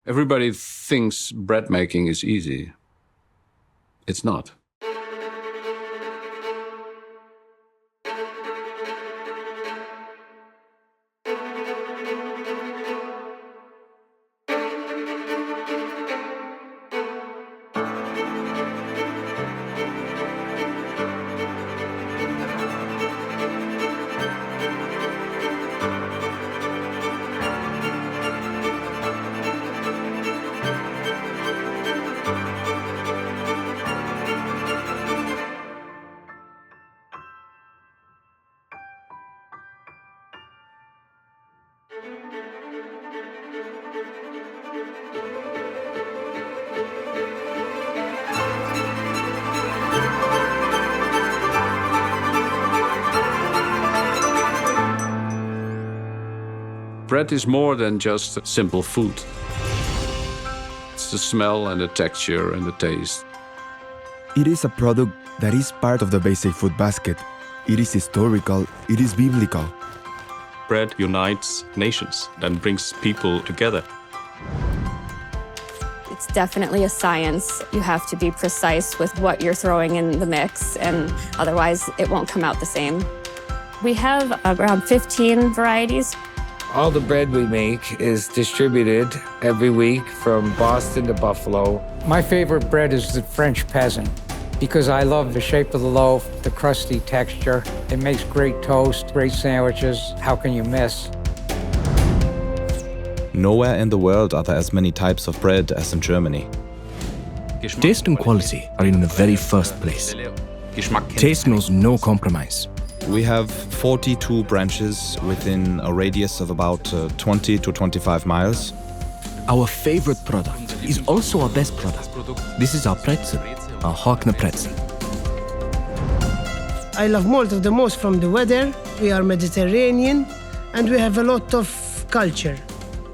Everybody thinks bread making is easy. It's not. Bread is more than just simple food. It's the smell and the texture and the taste. It is a product that is part of the basic food basket. It is historical, it is biblical. Bread unites nations and brings people together. It's definitely a science. You have to be precise with what you're throwing in the mix, and otherwise it won't come out the same. We have around 15 varieties. All the bread we make is distributed every week from Boston to Buffalo. My favorite bread is the French peasant because I love the shape of the loaf, the crusty texture. It makes great toast, great sandwiches. How can you miss? Nowhere in the world are there as many types of bread as in Germany. Taste and quality are in the very first place. Taste knows no compromise. We have 42 branches within a radius of about 20 to 25 miles. Our favorite product is also our best product. This is our pretzel, our Hackner pretzel. I love Malta the most from the weather. We are Mediterranean and we have a lot of culture.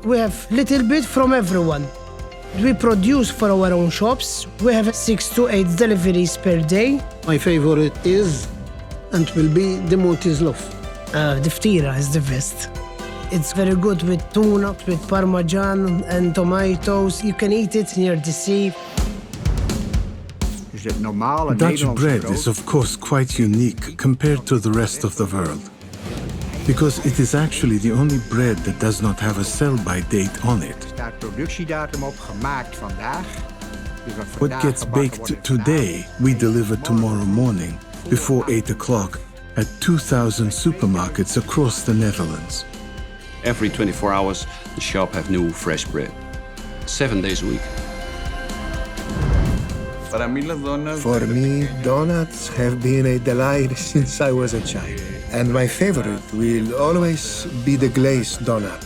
We have little bit from everyone. We produce for our own shops. We have 6 to 8 deliveries per day. My favorite is and will be the Maltese loaf. The ftira is the best. It's very good with tuna, with parmesan and tomatoes. You can eat it near the sea. Dutch bread is of course quite unique compared to the rest of the world, because it is actually the only bread that does not have a sell-by date on it. What gets baked today, we deliver tomorrow morning before 8 o'clock at 2,000 supermarkets across the Netherlands. Every 24 hours, the shop have new fresh bread. 7 days a week. For me, donuts have been a delight since I was a child. And my favorite will always be the glazed donut.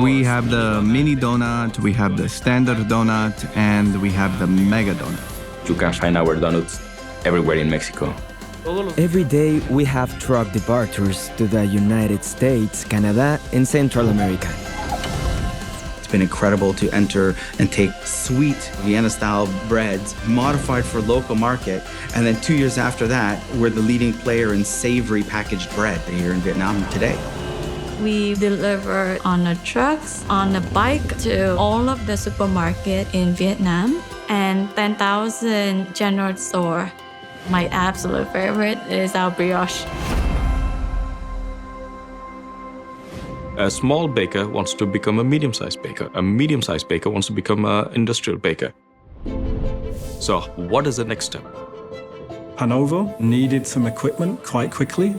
We have the mini donut, we have the standard donut, and we have the mega donut. You can find our donuts everywhere in Mexico. Every day we have truck departures to the United States, Canada, and Central America. It's been incredible to enter and take sweet Vienna-style breads modified for local market, and then 2 years after that, we're the leading player in savory packaged bread here in Vietnam today. We deliver on the trucks, on the bike to all of the supermarket in Vietnam and 10,000 general store. My absolute favorite is our brioche. A small baker wants to become a medium-sized baker. A medium-sized baker wants to become an industrial baker. So what is the next step? Hanover needed some equipment quite quickly.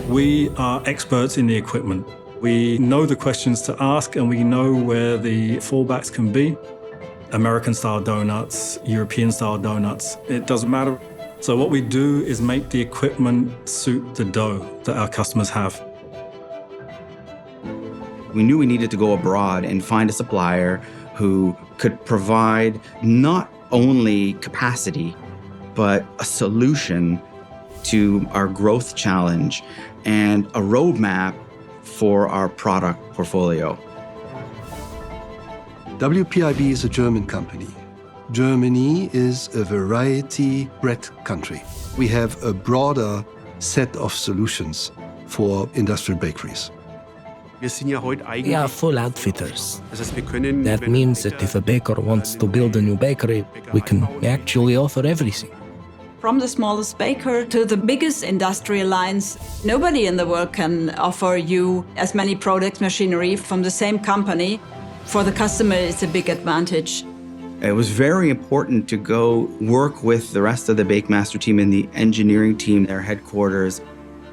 We are experts in the equipment. We know the questions to ask and we know where the fallbacks can be. American-style donuts, European-style donuts, it doesn't matter. So what we do is make the equipment suit the dough that our customers have. We knew we needed to go abroad and find a supplier who could provide not only capacity, but a solution to our growth challenge and a roadmap for our product portfolio. WPIB is a German company. Germany is a variety bread country. We have a broader set of solutions for industrial bakeries. We are full outfitters. That means that if a baker wants to build a new bakery, we can actually offer everything. From the smallest baker to the biggest industrial lines, nobody in the world can offer you as many products, machinery from the same company. For the customer, it's a big advantage. It was very important to go work with the rest of the Bakemaster team and the engineering team, their headquarters,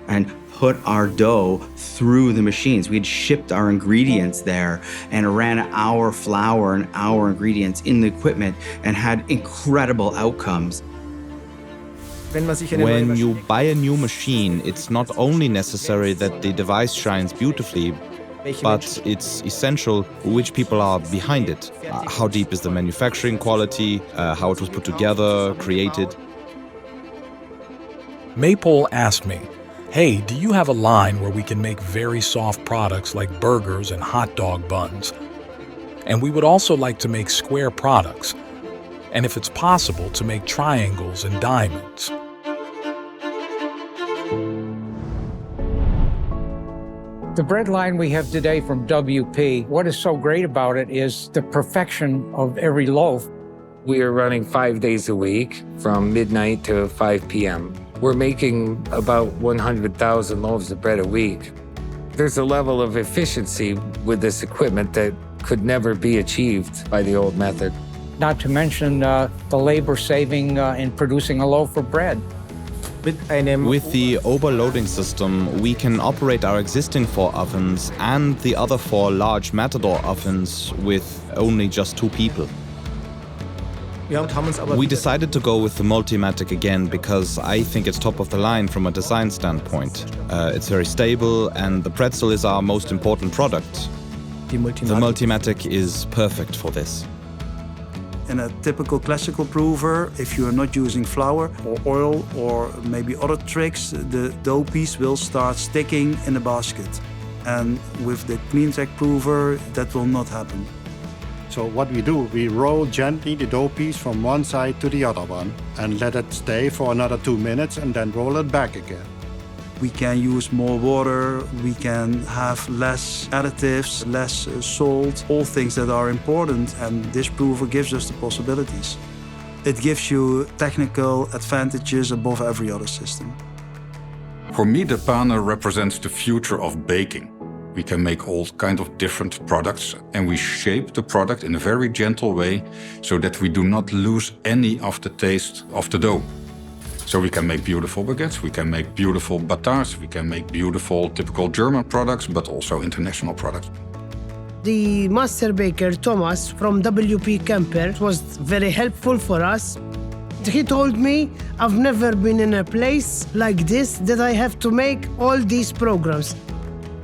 and put our dough through the machines. We'd shipped our ingredients there and ran our flour and our ingredients in the equipment and had incredible outcomes. When you buy a new machine, it's not only necessary that the device shines beautifully, but it's essential which people are behind it. How deep is the manufacturing quality, how it was put together, created. Maypole asked me, hey, do you have a line where we can make very soft products like burgers and hot dog buns? And we would also like to make square products, and if it's possible, to make triangles and diamonds. The bread line we have today from WP, what is so great about it is the perfection of every loaf. We are running 5 days a week from midnight to 5 p.m. We're making about 100,000 loaves of bread a week. There's a level of efficiency with this equipment that could never be achieved by the old method. Not to mention the labor saving in producing a loaf of bread. With the overloading system, we can operate our existing 4 ovens and the other 4 large Matador ovens with only just 2 people. We decided to go with the Multimatic again because I think it's top of the line from a design standpoint. It's very stable and the pretzel is our most important product. The Multimatic is perfect for this. In a typical classical prover, if you are not using flour or oil or maybe other tricks, the dough piece will start sticking in the basket. And with the CleanTech prover, that will not happen. So what we do, we roll gently the dough piece from one side to the other one and let it stay for another 2 minutes and then roll it back again. We can use more water, we can have less additives, less salt, all things that are important, and this prover gives us the possibilities. It gives you technical advantages above every other system. For me, the pane represents the future of baking. We can make all kinds of different products, and we shape the product in a very gentle way so that we do not lose any of the taste of the dough. So we can make beautiful baguettes, we can make beautiful batards, we can make beautiful typical German products, but also international products. The master baker, Thomas, from WP Kemper, was very helpful for us. He told me, I've never been in a place like this that I have to make all these programs.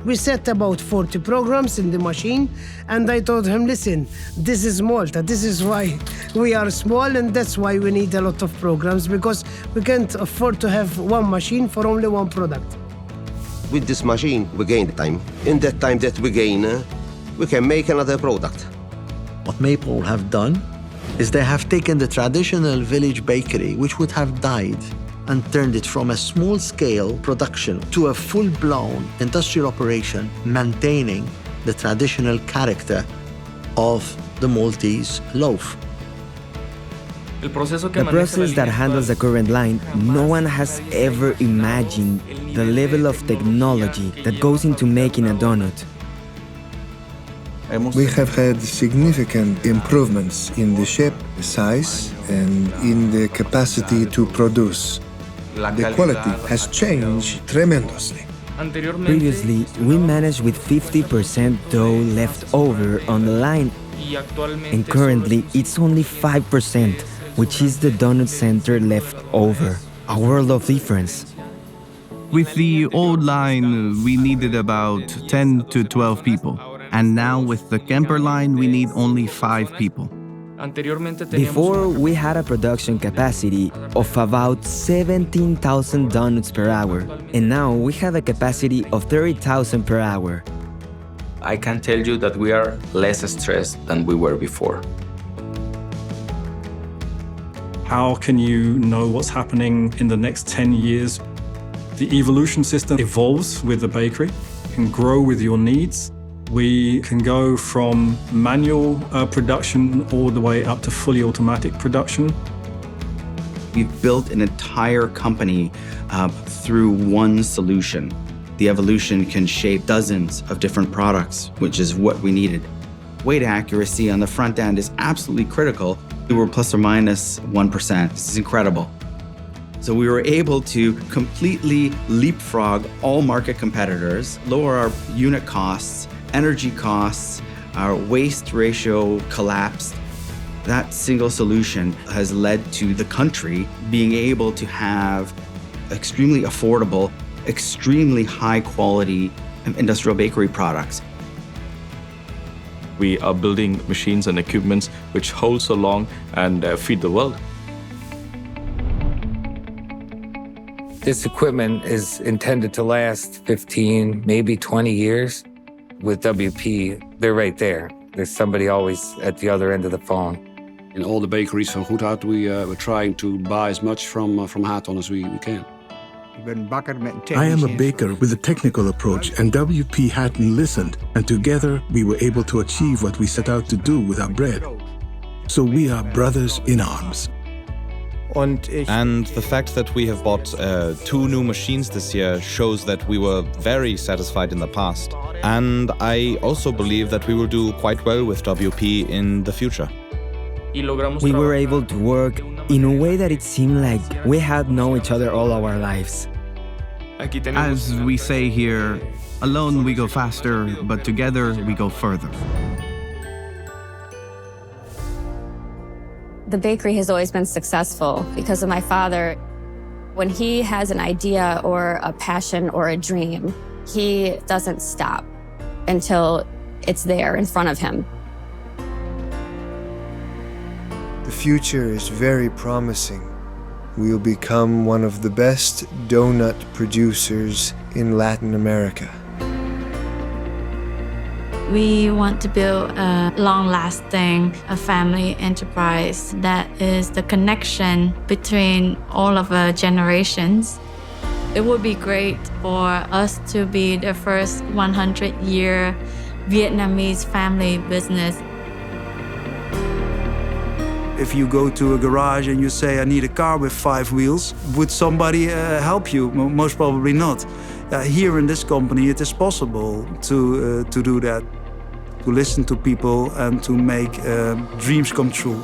We set about 40 programs in the machine, and I told him, listen, this is Malta. This is why we are small, and that's why we need a lot of programs, because we can't afford to have one machine for only one product. With this machine, we gain time. In that time that we gain, we can make another product. What Maypole have done is they have taken the traditional village bakery, which would have died, and turned it from a small-scale production to a full-blown industrial operation, maintaining the traditional character of the Maltese loaf. The process that handles the current line, no one has ever imagined the level of technology that goes into making a donut. We have had significant improvements in the shape, size, and in the capacity to produce. The quality has changed tremendously. Previously, we managed with 50% dough left over on the line, and currently it's only 5%, which is the donut center left over. A world of difference. With the old line, we needed about 10 to 12 people. And now with the Kemper line, we need only 5 people. Before, we had a production capacity of about 17,000 donuts per hour, and now we have a capacity of 30,000 per hour. I can tell you that we are less stressed than we were before. How can you know what's happening in the next 10 years? The evolution system evolves with the bakery, can grow with your needs. We can go from manual production all the way up to fully automatic production. We've built an entire company through one solution. The evolution can shape dozens of different products, which is what we needed. Weight accuracy on the front end is absolutely critical. We were plus or minus 1%. This is incredible. So we were able to completely leapfrog all market competitors, lower our unit costs, energy costs, our waste ratio collapsed. That single solution has led to the country being able to have extremely affordable, extremely high quality industrial bakery products. We are building machines and equipments which hold so long and feed the world. This equipment is intended to last 15, maybe 20 years. With WP, they're right there. There's somebody always at the other end of the phone. In all the bakeries from Goedhout, we're trying to buy as much from Haaton as we can. I am a baker with a technical approach, and WP Hatton listened, and together we were able to achieve what we set out to do with our bread. So we are brothers in arms. And the fact that we have bought 2 new machines this year shows that we were very satisfied in the past. And I also believe that we will do quite well with WP in the future. We were able to work in a way that it seemed like we had known each other all our lives. As we say here, alone we go faster, but together we go further. The bakery has always been successful because of my father. When he has an idea or a passion or a dream, he doesn't stop until it's there in front of him. The future is very promising. We will become one of the best donut producers in Latin America. We want to build a long-lasting family enterprise that is the connection between all of our generations. It would be great for us to be the first 100-year Vietnamese family business. If you go to a garage and you say, I need a car with 5 wheels, would somebody help you? Most probably not. Here in this company, it is possible to do that, to listen to people and to make dreams come true.